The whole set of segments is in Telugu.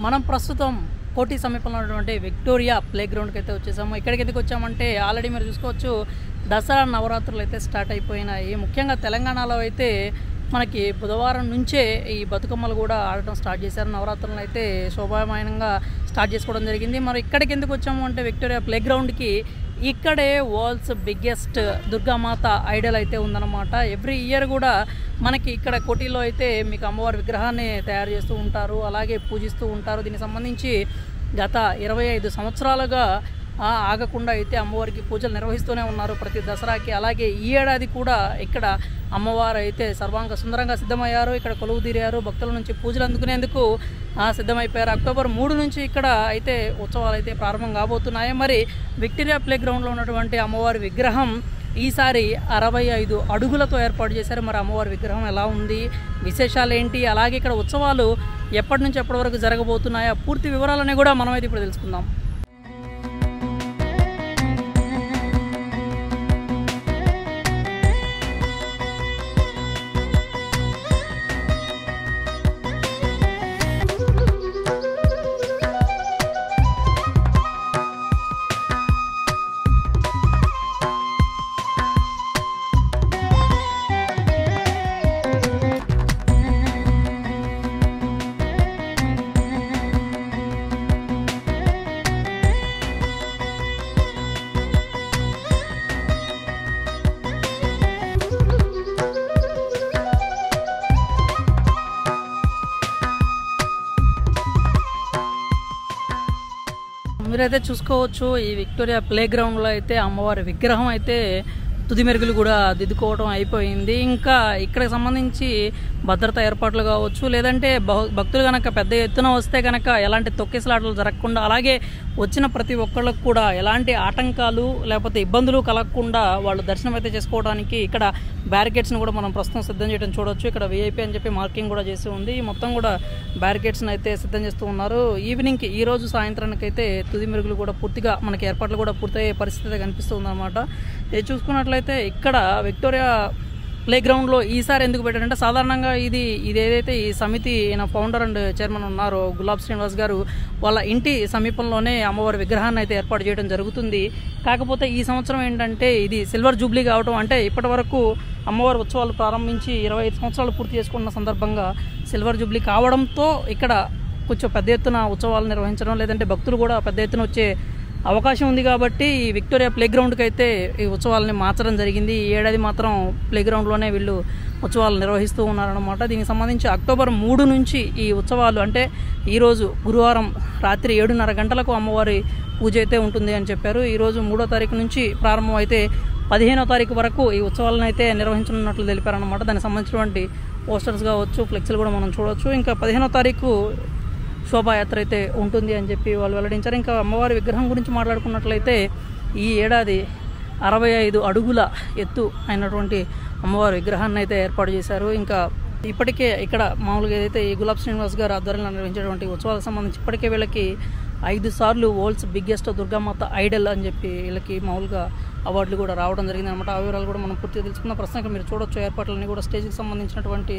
మనం ప్రస్తుతం కోటి సమీపంలో ఉన్నటువంటి విక్టోరియా ప్లే గ్రౌండ్కి అయితే వచ్చేసాము. ఇక్కడికి ఎందుకు వచ్చామంటే ఆల్రెడీ మీరు చూసుకోవచ్చు దసరా నవరాత్రులు అయితే స్టార్ట్ అయిపోయినాయి. ముఖ్యంగా తెలంగాణలో అయితే మనకి బుధవారం నుంచే ఈ బతుకమ్మలు కూడా ఆడటం స్టార్ట్ చేశారు. నవరాత్రులను అయితే శోభాయమానంగా స్టార్ట్ చేసుకోవడం జరిగింది. మరి ఇక్కడికి ఎందుకు వచ్చాము అంటే విక్టోరియా ప్లే గ్రౌండ్కి ఇక్కడే వరల్డ్స్ బిగ్గెస్ట్ దుర్గామాత ఐడల్ అయితే ఉందన్నమాట. ఎవ్రీ ఇయర్ కూడా మనకి ఇక్కడ కోటిలో అయితే మీకు అమ్మవారి విగ్రహాన్ని తయారు చేస్తూ ఉంటారు, అలాగే పూజిస్తూ ఉంటారు. దీనికి సంబంధించి గత 25 సంవత్సరాలుగా ఆగకుండా అయితే అమ్మవారికి పూజలు నిర్వహిస్తూనే ఉన్నారు ప్రతి దసరాకి. అలాగే ఈ ఏడాది కూడా ఇక్కడ అమ్మవారు అయితే సర్వాంగ సుందరంగా సిద్ధమయ్యారు. ఇక్కడ కొలువు తీరారు, భక్తుల నుంచి పూజలు అందుకునేందుకు సిద్ధమైపోయారు. అక్టోబర్ 3 నుంచి ఇక్కడ అయితే ఉత్సవాలు అయితే ప్రారంభం కాబోతున్నాయి. మరి విక్టోరియా ప్లే గ్రౌండ్లో ఉన్నటువంటి అమ్మవారి విగ్రహం ఈసారి 65 అడుగులతో ఏర్పాటు చేశారు. మరి అమ్మవారి విగ్రహం ఎలా ఉంది, విశేషాలు ఏంటి, అలాగే ఇక్కడ ఉత్సవాలు ఎప్పటి నుంచి ఎప్పటి వరకు జరగబోతున్నాయా, పూర్తి వివరాలని కూడా మనమైతే ఇప్పుడు తెలుసుకుందాం. మీరైతే చూసుకోవచ్చు ఈ విక్టోరియా ప్లే గ్రౌండ్లో అయితే అమ్మవారి విగ్రహం అయితే తుది మెరుగులు కూడా దిద్దుకోవడం అయిపోయింది. ఇంకా ఇక్కడికి సంబంధించి భద్రతా ఏర్పాట్లు కావచ్చు, లేదంటే భక్తులు కనుక పెద్ద ఎత్తున వస్తే కనుక ఎలాంటి తొక్కిసలాటలు జరగకుండా, అలాగే వచ్చిన ప్రతి ఒక్కళ్ళకు కూడా ఎలాంటి ఆటంకాలు లేకపోతే ఇబ్బందులు కలగకుండా వాళ్ళు దర్శనం అయితే చేసుకోవడానికి ఇక్కడ బ్యారికేడ్స్ని కూడా మనం ప్రస్తుతం సిద్ధం చేయడం చూడొచ్చు. ఇక్కడ VIP అని చెప్పి మార్కింగ్ కూడా చేసి ఉంది. మొత్తం కూడా బ్యారికేడ్స్ని అయితే సిద్ధం చేస్తూ ఉన్నారు. ఈవినింగ్కి ఈ రోజు సాయంత్రానికి అయితే తుది మెరుగులు కూడా పూర్తిగా మనకి ఏర్పాట్లు కూడా పూర్తయ్యే పరిస్థితి కనిపిస్తుంది అన్నమాట. ఇది చూసుకున్నట్లయితే ఇక్కడ విక్టోరియా ప్లే గ్రౌండ్లో ఈసారి ఎందుకు పెట్టారంటే సాధారణంగా ఇది ఏదైతే ఈ సమితి ఫౌండర్ అండ్ చైర్మన్ ఉన్నారో గులాబ్ శ్రీనివాస్ గారు వాళ్ళ ఇంటి సమీపంలోనే అమ్మవారి విగ్రహాన్ని అయితే ఏర్పాటు చేయడం జరుగుతుంది. కాకపోతే ఈ సంవత్సరం ఏంటంటే ఇది సిల్వర్ జూబ్లీ కావడం, అంటే ఇప్పటి వరకు అమ్మవారి ఉత్సవాలు ప్రారంభించి 25 సంవత్సరాలు పూర్తి చేసుకున్న సందర్భంగా సిల్వర్ జూబ్లీ కావడంతో ఇక్కడ కొంచెం పెద్ద ఎత్తున ఉత్సవాలు నిర్వహించడం, లేదంటే భక్తులు కూడా పెద్ద ఎత్తున వచ్చే అవకాశం ఉంది కాబట్టి ఈ విక్టోరియా ప్లే గ్రౌండ్కి అయితే ఈ ఉత్సవాలని మార్చడం జరిగింది. ఈ ఏడాది మాత్రం ప్లే గ్రౌండ్లోనే వీళ్ళు ఉత్సవాలు నిర్వహిస్తూ ఉన్నారన్నమాట. దీనికి సంబంధించి అక్టోబర్ 3 నుంచి ఈ ఉత్సవాలు, అంటే ఈరోజు గురువారం రాత్రి 7:30 గంటలకు అమ్మవారి పూజ అయితే ఉంటుంది అని చెప్పారు. ఈరోజు 3వ తారీఖు నుంచి ప్రారంభం అయితే 15వ తారీఖు వరకు ఈ ఉత్సవాలను అయితే నిర్వహించనున్నట్లు తెలిపారన్నమాట. దానికి సంబంధించినటువంటి పోస్టర్స్ కావచ్చు, ఫ్లెక్సీలు కూడా మనం చూడవచ్చు. ఇంకా 15వ తారీఖు శోభాయాత్ర అయితే ఉంటుంది అని చెప్పి వాళ్ళు వెల్లడించారు. ఇంకా అమ్మవారి విగ్రహం గురించి మాట్లాడుకున్నట్లయితే ఈ ఏడాది 65 అడుగుల ఎత్తు అయినటువంటి అమ్మవారి విగ్రహాన్ని అయితే ఏర్పాటు చేశారు. ఇంకా ఇప్పటికే ఇక్కడ మామూలుగా ఏదైతే ఈ గులాబ్ శ్రీనివాస్ గారు ఆధ్వర్యంలో నిర్వహించేటువంటి ఉత్సవాలకు సంబంధించి ఇప్పటికే వీళ్ళకి 5 సార్లు వరల్డ్స్ బిగ్గెస్ట్ దుర్గామాత ఐడల్ అని చెప్పి వీళ్ళకి మామూలుగా అవార్డులు కూడా రావడం జరిగింది అనమాట. ఆ వివరాలు కూడా మనం పూర్తిగా తెలుసుకున్న ప్రస్తుతం మీరు చూడొచ్చు ఏర్పాట్లన్నీ కూడా స్టేజ్కి సంబంధించినటువంటి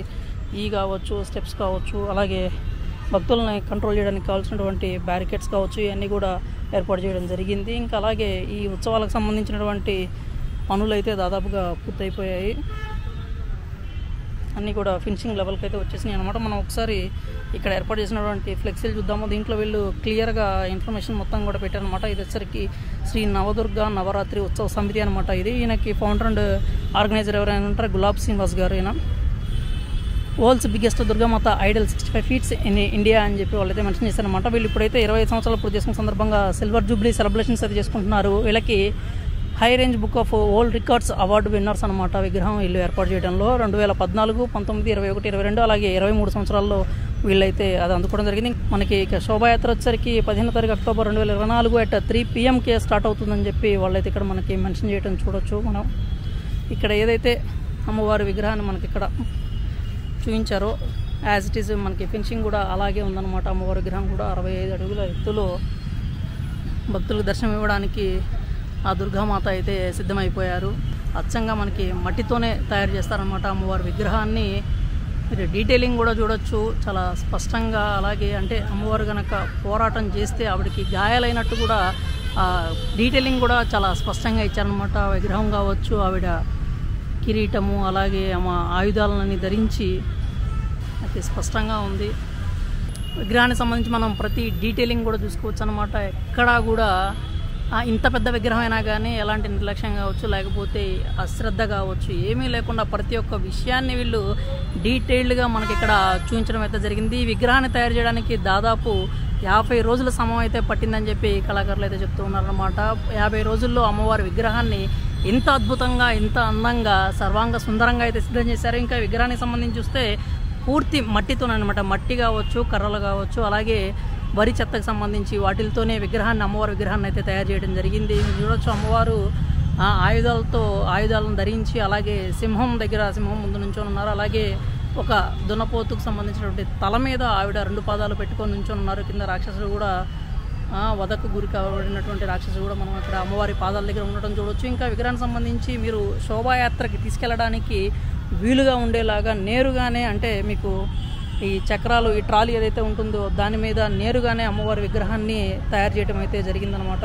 కావచ్చు, స్టెప్స్ కావచ్చు, అలాగే భక్తులని కంట్రోల్ చేయడానికి కావాల్సినటువంటి బ్యారికేడ్స్ కావచ్చు, ఇవన్నీ కూడా ఏర్పాటు చేయడం జరిగింది. ఇంకా అలాగే ఈ ఉత్సవాలకు సంబంధించినటువంటి పనులు అయితే దాదాపుగా పూర్తయిపోయాయి. అన్నీ కూడా ఫినిషింగ్ లెవెల్కి అయితే వచ్చేసినాయి అనమాట. మనం ఒకసారి ఇక్కడ ఏర్పాటు చేసినటువంటి ఫ్లెక్సీలు చూద్దాము. దీంట్లో వీళ్ళు క్లియర్గా ఇన్ఫర్మేషన్ మొత్తం కూడా పెట్టారనమాట. ఇది వచ్చరికి శ్రీ నవదుర్గా నవరాత్రి ఉత్సవ సమితి అనమాట. ఈయనకి ఫౌండర్ అండ్ ఆర్గనైజర్ ఎవరైనా ఉంటారు గులాబ్ శ్రీనివాస్ గారు. ఈయన world's biggest Durgamata Idol 65 feets in India అని చెప్పి వాళ్ళైతే మెన్షన్ చేశారనమాట. వీళ్ళు ఇప్పుడైతే 25 సంవత్సరాలు పూర్తి చేసుకున్న సందర్భంగా సిల్వర్ జూబ్లీ సెలబ్రేషన్స్ అయితే చేసుకుంటున్నారు. వీళ్ళకి high range book of world records award winners అనమాట. విగ్రహం వీళ్ళు ఏర్పాటు చేయడంలో 2014, 19, 21, 22 అలాగే 23 సంవత్సరాల్లో వీళ్ళైతే అది అందుకోవడం జరిగింది. మనకి ఇక శోభాయాత్ర వచ్చేసరికి 15వ తారీఖు అక్టోబర్ 2024 at 3 PM స్టార్ట్ అవుతుందని చెప్పి వాళ్ళైతే ఇక్కడ మనకి మెన్షన్ చేయడం చూడొచ్చు. మనం ఇక్కడ ఏదైతే అమ్మవారి విగ్రహాన్ని మనకి ఇక్కడ చూపించారో యాజ్ ఇట్ ఈజ్ మనకి ఫినిషింగ్ కూడా అలాగే ఉందన్నమాట. అమ్మవారి విగ్రహం కూడా 65 అడుగుల ఎత్తులో భక్తులకు దర్శనం ఇవ్వడానికి ఆ దుర్గామాత అయితే సిద్ధమైపోయారు. అచ్చంగా మనకి మట్టితోనే తయారు చేస్తారనమాట అమ్మవారి విగ్రహాన్ని. మీరు డీటెయిలింగ్ కూడా చూడొచ్చు చాలా స్పష్టంగా. అలాగే అంటే అమ్మవారు కనుక పోరాటం చేస్తే ఆవిడకి గాయాలైనట్టు కూడా డీటెయిలింగ్ కూడా చాలా స్పష్టంగా ఇచ్చారనమాట. విగ్రహం కావచ్చు, ఆవిడ కిరీటము, అలాగే ఆమె ఆయుధాలని ధరించి అతి స్పష్టంగా ఉంది. విగ్రహానికి సంబంధించి మనం ప్రతి డీటెయిలింగ్ కూడా చూసుకోవచ్చు అనమాట. ఎక్కడా కూడా ఇంత పెద్ద విగ్రహం అయినా కానీ ఎలాంటి నిర్లక్ష్యం కావచ్చు, లేకపోతే అశ్రద్ధ కావచ్చు, ఏమీ లేకుండా ప్రతి ఒక్క విషయాన్ని వీళ్ళు డీటెయిల్డ్గా మనకి ఇక్కడ చూపించడం అయితే జరిగింది. ఈ విగ్రహాన్ని తయారు చేయడానికి దాదాపు 50 రోజుల సమయం అయితే పట్టిందని చెప్పి కళాకారులు అయితే చెప్తూ ఉన్నారన్నమాట. 50 రోజుల్లో అమ్మవారి విగ్రహాన్ని ఇంత అద్భుతంగా, ఇంత అందంగా, సర్వాంగ సుందరంగా అయితే సిద్ధం చేశారు. ఇంకా విగ్రహానికి సంబంధించి చూస్తే పూర్తి మట్టితోనమాట. మట్టి కావచ్చు, కర్రలు కావచ్చు, అలాగే వరి చెత్తకు సంబంధించి వాటితోనే అమ్మవారి విగ్రహాన్ని అయితే తయారు చేయడం జరిగింది. చూడొచ్చు అమ్మవారు ఆయుధాలను ధరించి, అలాగే సింహం ముందు నుంచొని ఉన్నారు. అలాగే ఒక దున్నపోతుకు సంబంధించినటువంటి తల మీద ఆవిడ 2 పాదాలు పెట్టుకొని నుంచొని ఉన్నారు. కింద రాక్షసులు కూడా వధకు గురి కాబడినటువంటి రాక్షసులు కూడా మనం ఇక్కడ అమ్మవారి పాదాల దగ్గర ఉండటం చూడవచ్చు. ఇంకా విగ్రహానికి సంబంధించి మీరు శోభాయాత్రకి తీసుకెళ్ళడానికి వీలుగా ఉండేలాగా నేరుగానే, అంటే మీకు ఈ చక్రాలు, ఈ ట్రాలీ ఏదైతే ఉంటుందో దాని మీద నేరుగానే అమ్మవారి విగ్రహాన్ని తయారు చేయడం అయితే జరిగిందనమాట.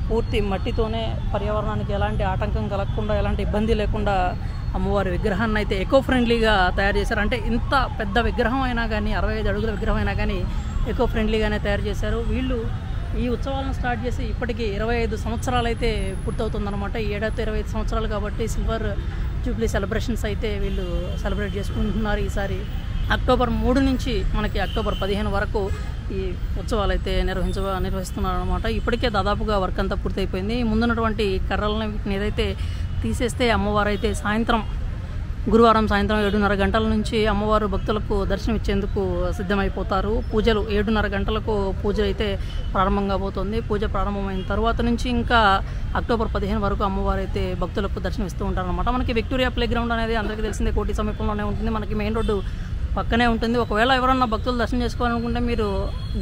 పూర్తి మట్టితోనే పర్యావరణానికి ఎలాంటి ఆటంకం కలగకుండా, ఎలాంటి ఇబ్బంది లేకుండా అమ్మవారి విగ్రహాన్ని అయితే ఎకో ఫ్రెండ్లీగా తయారు చేశారు. అంటే ఇంత పెద్ద విగ్రహం అయినా కానీ, 65 అడుగుల విగ్రహం అయినా కానీ ఎకో ఫ్రెండ్లీగానే తయారు చేశారు. వీళ్ళు ఈ ఉత్సవాలను స్టార్ట్ చేసి ఇప్పటికీ 25 సంవత్సరాలు అయితే పూర్తవుతుందన్నమాట. ఈ ఏడాది 25 సంవత్సరాలు కాబట్టి సిల్వర్ జూబ్లీ సెలబ్రేషన్స్ అయితే వీళ్ళు సెలబ్రేట్ చేసుకుంటున్నారు. ఈసారి అక్టోబర్ 3 నుంచి మనకి అక్టోబర్ 15 వరకు ఈ ఉత్సవాలు అయితే నిర్వహిస్తున్నారు అనమాట. ఇప్పటికే దాదాపుగా వర్క్ అంతా పూర్తయిపోయింది. ముందున్నటువంటి కర్రలను ఏదైతే తీసేస్తే అమ్మవారు అయితే గురువారం సాయంత్రం 7:30 గంటల నుంచి అమ్మవారు భక్తులకు దర్శనం ఇచ్చేందుకు సిద్ధమైపోతారు. పూజలు 7:30 గంటలకు పూజ అయితే ప్రారంభం కాబోతుంది. పూజ ప్రారంభమైన తర్వాత నుంచి ఇంకా అక్టోబర్ 15 వరకు అమ్మవారు అయితే భక్తులకు దర్శనం ఇస్తూ ఉంటారనమాట. మనకి విక్టోరియా ప్లే గ్రౌండ్ అనేది అందరికీ తెలిసిందే, కోటి సమీపంలోనే ఉంటుంది. మనకి మెయిన్ రోడ్డు పక్కనే ఉంటుంది. ఒకవేళ ఎవరన్నా భక్తులు దర్శనం చేసుకోవాలనుకుంటే మీరు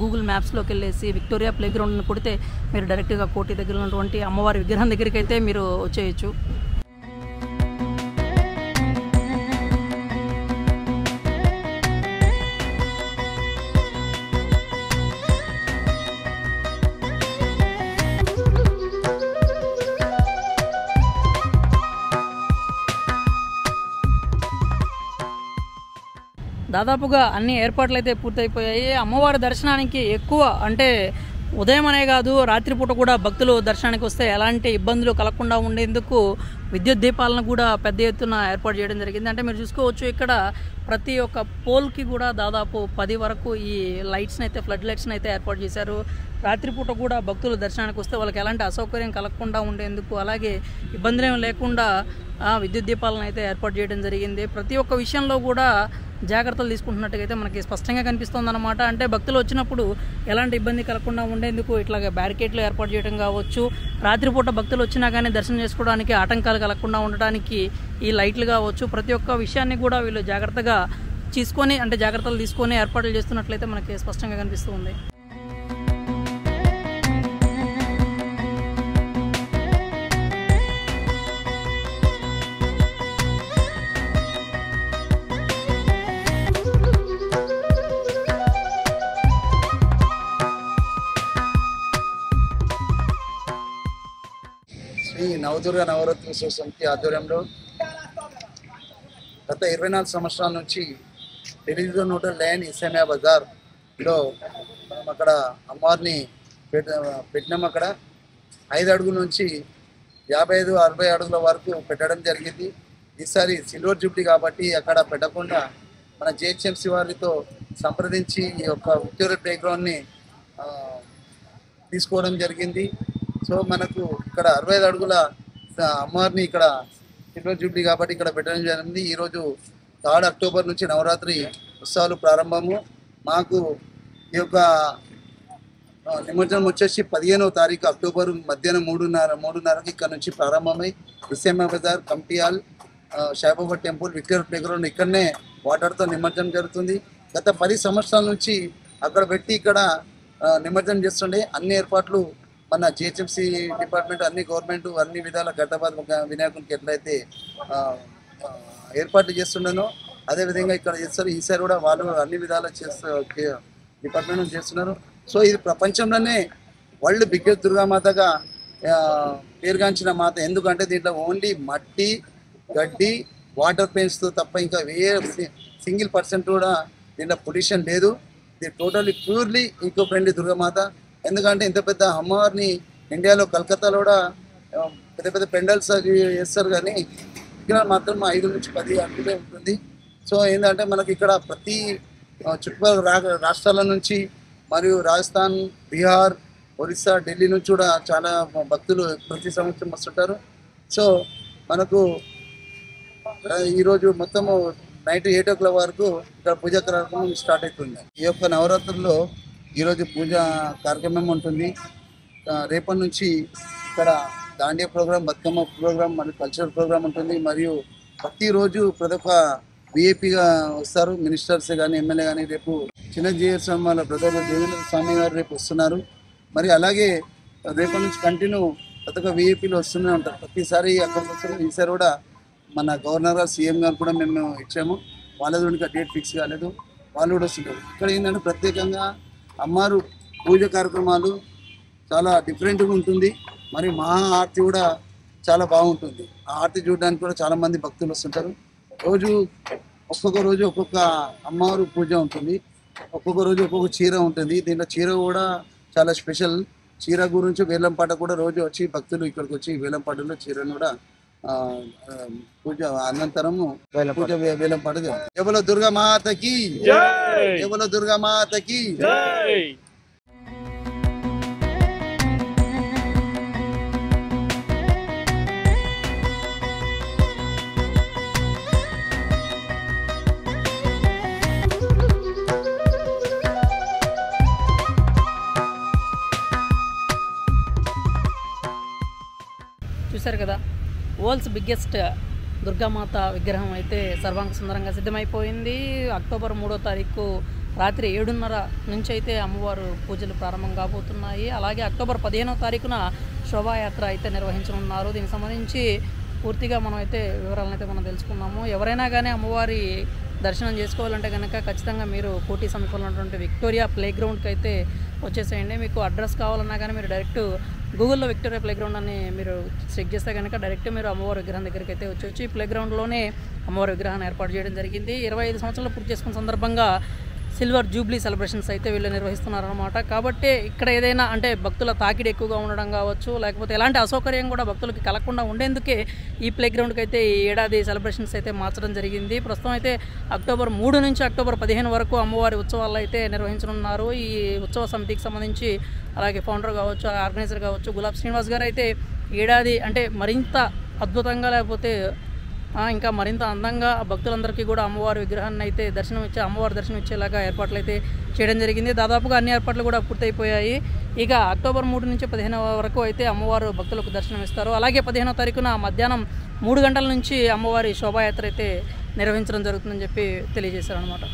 గూగుల్ మ్యాప్స్లోకి వెళ్ళేసి విక్టోరియా ప్లే గ్రౌండ్ని కొడితే మీరు డైరెక్ట్గా కోటి దగ్గర ఉన్నటువంటి అమ్మవారి విగ్రహం దగ్గరికి అయితే మీరు వచ్చేయచ్చు. దాదాపుగా అన్ని ఏర్పాట్లు అయితే పూర్తయిపోయాయి. అమ్మవారి దర్శనానికి ఎక్కువ అంటే ఉదయం అనే కాదు, రాత్రిపూట కూడా భక్తులు దర్శనానికి వస్తే ఎలాంటి ఇబ్బందులు కలగకుండా ఉండేందుకు విద్యుత్ దీపాలను కూడా పెద్ద ఎత్తున ఏర్పాటు చేయడం జరిగింది. అంటే మీరు చూసుకోవచ్చు ఇక్కడ ప్రతి ఒక్క పోల్కి కూడా దాదాపు 10 వరకు ఈ లైట్స్ని అయితే, ఫ్లడ్ లైట్స్ని అయితే ఏర్పాటు చేశారు. రాత్రిపూట కూడా భక్తులు దర్శనానికి వస్తే వాళ్ళకి ఎలాంటి అసౌకర్యం కలగకుండా ఉండేందుకు, అలాగే ఇబ్బందులు లేకుండా విద్యుత్ దీపాలను అయితే ఏర్పాటు చేయడం జరిగింది. ప్రతి ఒక్క విషయంలో కూడా జాగ్రత్తలు తీసుకుంటున్నట్టుగా అయితే మనకి స్పష్టంగా కనిపిస్తుంది అనమాట. అంటే భక్తులు వచ్చినప్పుడు ఎలాంటి ఇబ్బంది కలగకుండా ఉండేందుకు ఇట్లాగ బ్యారికేడ్లు ఏర్పాటు చేయడం కావచ్చు, రాత్రిపూట భక్తులు వచ్చినా కానీ దర్శనం చేసుకోవడానికి ఆటంకాలు కలగకుండా ఉండడానికి ఈ లైట్లు కావచ్చు, ప్రతి ఒక్క విషయాన్ని కూడా వీళ్ళు జాగ్రత్తలు తీసుకొని ఏర్పాట్లు చేస్తున్నట్లయితే మనకి స్పష్టంగా కనిపిస్తుంది. శ్రీ నవదుర్గ నవరత్న సమితి ఆధ్వర్యంలో గత 24 సంవత్సరాల నుంచి టెలివిజన్ హోటల్ లైన్ ఇస్లామియా బజార్లో మనం అక్కడ అమ్మవారిని పెట్టినాం. అక్కడ 5 అడుగుల నుంచి 55-60 అడుగుల వరకు పెట్టడం జరిగింది. ఈసారి సిల్వర్ జూబ్లీ కాబట్టి అక్కడ పెట్టకుండా మన జిహెచ్ఎంసీ వారితో సంప్రదించి ఈ యొక్క విక్టోరియా ప్లే గ్రౌండ్ని తీసుకోవడం జరిగింది. సో మనకు ఇక్కడ 65 అడుగుల అమ్మవారిని ఇక్కడ సిల్వర్ జూబ్లీ కాబట్టి ఇక్కడ పెట్టడం జరిగింది. ఈరోజు 3 అక్టోబర్ నుంచి నవరాత్రి ఉత్సవాలు ప్రారంభము. మాకు ఈ యొక్క నిమజ్జనం వచ్చేసి 15వ తారీఖు అక్టోబర్ మధ్యాహ్నం 3:30కి ఇక్కడ నుంచి ప్రారంభమై Islamia Bazar, committee hall, Saibaba temple, Victoria play ground ఇక్కడనే వాటర్తో నిమజ్జనం జరుగుతుంది. గత 10 సంవత్సరాల నుంచి అక్కడ పెట్టి ఇక్కడ నిమజ్జనం చేస్తుండే. అన్ని ఏర్పాట్లు మన జిహెచ్ఎంసీ డిపార్ట్మెంట్, అన్ని గవర్నమెంట్ అన్ని విధాల గడ్డబాద్ వినాయకునికి ఎట్లయితే ఏర్పాట్లు చేస్తుండేనో అదేవిధంగా ఇక్కడ చేస్తారు. ఈసారి కూడా వాళ్ళు అన్ని విధాలా డిపార్ట్మెంట్ నుంచి చేస్తున్నారు. సో ఇది ప్రపంచంలోనే వరల్డ్ బిగ్గెస్ట్ దుర్గామాతగా పేరుగాంచిన మాత. ఎందుకంటే దీంట్లో ఓన్లీ మట్టి, గడ్డి, వాటర్ పెయింట్స్తో తప్ప ఇంకా సింగిల్ పర్సెంట్ కూడా దీంట్లో పొల్యూషన్ లేదు. ఇది totally purely eco friendly Durgamata. ఎందుకంటే ఇంత పెద్ద అమ్మవారిని ఇండియాలో కలకత్తాలో కూడా పెద్ద పెద్ద పెండల్స్ అవి చేస్తారు, కానీ ఇక్కడ మాత్రం 5 నుంచి 10 అడుగులే ఉంటుంది. సో ఏంటంటే మనకి ఇక్కడ ప్రతి చుట్టుపక్కల రాష్ట్రాల నుంచి మరియు రాజస్థాన్, బీహార్, ఒరిస్సా, ఢిల్లీ నుంచి కూడా చాలా భక్తులు ప్రతి సంవత్సరం వస్తుంటారు. సో మనకు ఈరోజు మొత్తము నైట్ 8 o'clock వరకు ఇక్కడ పూజా కార్యక్రమం స్టార్ట్ అవుతుంది. ఈ యొక్క నవరాత్రుల్లో ఈరోజు పూజా కార్యక్రమం ఉంటుంది. రేపటి నుంచి ఇక్కడ దాండియా ప్రోగ్రామ్, బతుకమ్మ ప్రోగ్రామ్, మరియు కల్చరల్ ప్రోగ్రామ్ ఉంటుంది. మరియు ప్రతిరోజు ప్రతి ఒక్క విఐపిగా వస్తారు, మినిస్టర్స్ కానీ, ఎమ్మెల్యే కానీ. రేపు చిన్నజీయర్ స్వామి వాళ్ళ బ్రదర్ దేవేంద్ర స్వామి గారు రేపు వస్తున్నారు. మరి అలాగే రేపటి నుంచి కంటిన్యూ ప్రతి ఒక్క విఐపీలు వస్తూనే ఉంటారు. ప్రతిసారి అక్కడికి వస్తున్నారు. ఈసారి కూడా మన గవర్నర్ గారు, సీఎం గారు కూడా మేము ఇచ్చాము. వాళ్ళది ఇంకా డేట్ ఫిక్స్ కాలేదు, వాళ్ళు కూడా వస్తుంటారు. ఇక్కడ ఏంటంటే ప్రత్యేకంగా అమ్మవారు పూజ కార్యక్రమాలు చాలా డిఫరెంట్గా ఉంటుంది. మరి మహా ఆరతి కూడా చాలా బాగుంటుంది. ఆ ఆరతి చూడడానికి కూడా చాలామంది భక్తులు వస్తుంటారు. ఒక్కొక్క రోజు ఒక్కొక్క అమ్మవారు పూజ ఉంటుంది, ఒక్కొక్క రోజు ఒక్కొక్క చీర ఉంటుంది. దీంట్లో చీర కూడా చాలా స్పెషల్. చీర గురించి వేలంపాట కూడా రోజు వచ్చి భక్తులు ఇక్కడికి వచ్చి వేలంపాటలో చీరను కూడా పూజ అనంతరము పూజ వేలంపాట. ఎవలో దుర్గా మాతకి, ఎవలో దుర్గా మాతకి. చూశారు కదా, వరల్డ్స్ బిగ్గెస్ట్ దుర్గామాత విగ్రహం అయితే సర్వాంగ సుందరంగా సిద్ధమైపోయింది. అక్టోబర్ 3వ తారీఖు రాత్రి 7:30 నుంచి అయితే అమ్మవారు పూజలు ప్రారంభం కాబోతున్నాయి. అలాగే అక్టోబర్ 15వ తారీఖున శోభాయాత్ర అయితే నిర్వహించనున్నారు. దీనికి సంబంధించి పూర్తిగా మనం అయితే వివరాలను అయితే మనం తెలుసుకున్నాము. ఎవరైనా కానీ అమ్మవారి దర్శనం చేసుకోవాలంటే కనుక ఖచ్చితంగా మీరు కోటి సమీపంలో ఉన్నటువంటి విక్టోరియా ప్లే గ్రౌండ్కి అయితే వచ్చేసేయండి. మీకు అడ్రస్ కావాలన్నా కానీ మీరు డైరెక్ట్ గూగుల్లో విక్టోరియా ప్లే గ్రౌండ్ అని మీరు చెక్ చేస్తే కనుక డైరెక్ట్ మీరు అమ్మవారి విగ్రహం దగ్గరికి అయితే వచ్చి ఈ ప్లే గ్రౌండ్లోనే అమ్మవారి విగ్రహాన్ని ఏర్పాటు చేయడం జరిగింది. 25 సంవత్సరాలు పూర్తి చేసుకున్న సందర్భంగా సిల్వర్ జూబ్లీ సెలబ్రేషన్స్ అయితే వీళ్ళు నిర్వహిస్తున్నారన్నమాట. కాబట్టి ఇక్కడ ఏదైనా అంటే భక్తుల తాకిడి ఎక్కువగా ఉండడం కావచ్చు, లేకపోతే ఎలాంటి అసౌకర్యం కూడా భక్తులకి కలగకుండా ఉండేందుకే ఈ ప్లే గ్రౌండ్కి అయితే ఈ ఏడాది సెలబ్రేషన్స్ అయితే మార్చడం జరిగింది. ప్రస్తుతం అయితే అక్టోబర్ 3 నుంచి అక్టోబర్ 15 వరకు అమ్మవారి ఉత్సవాలు అయితే నిర్వహించనున్నారు. ఈ ఉత్సవ సమితికి సంబంధించి అలాగే ఫౌండర్ కావచ్చు, ఆర్గనైజర్ కావచ్చు గులాబ్ శ్రీనివాస్ గారు అయితే ఏడాది అంటే మరింత అద్భుతంగా లేకపోతే ఇంకా మరింత అందంగా భక్తులందరికీ కూడా అమ్మవారి విగ్రహాన్ని అయితే అమ్మవారి దర్శనం ఇచ్చేలాగా ఏర్పాట్లు అయితే చేయడం జరిగింది. దాదాపుగా అన్ని ఏర్పాట్లు కూడా పూర్తయిపోయాయి. ఇక అక్టోబర్ 3 నుంచి 15 వరకు అయితే అమ్మవారు భక్తులకు దర్శనం ఇస్తారు. అలాగే 15వ తారీఖున మధ్యాహ్నం 3 గంటల నుంచి అమ్మవారి శోభాయాత్ర అయితే నిర్వహించడం జరుగుతుందని చెప్పి తెలియజేశారు అనమాట.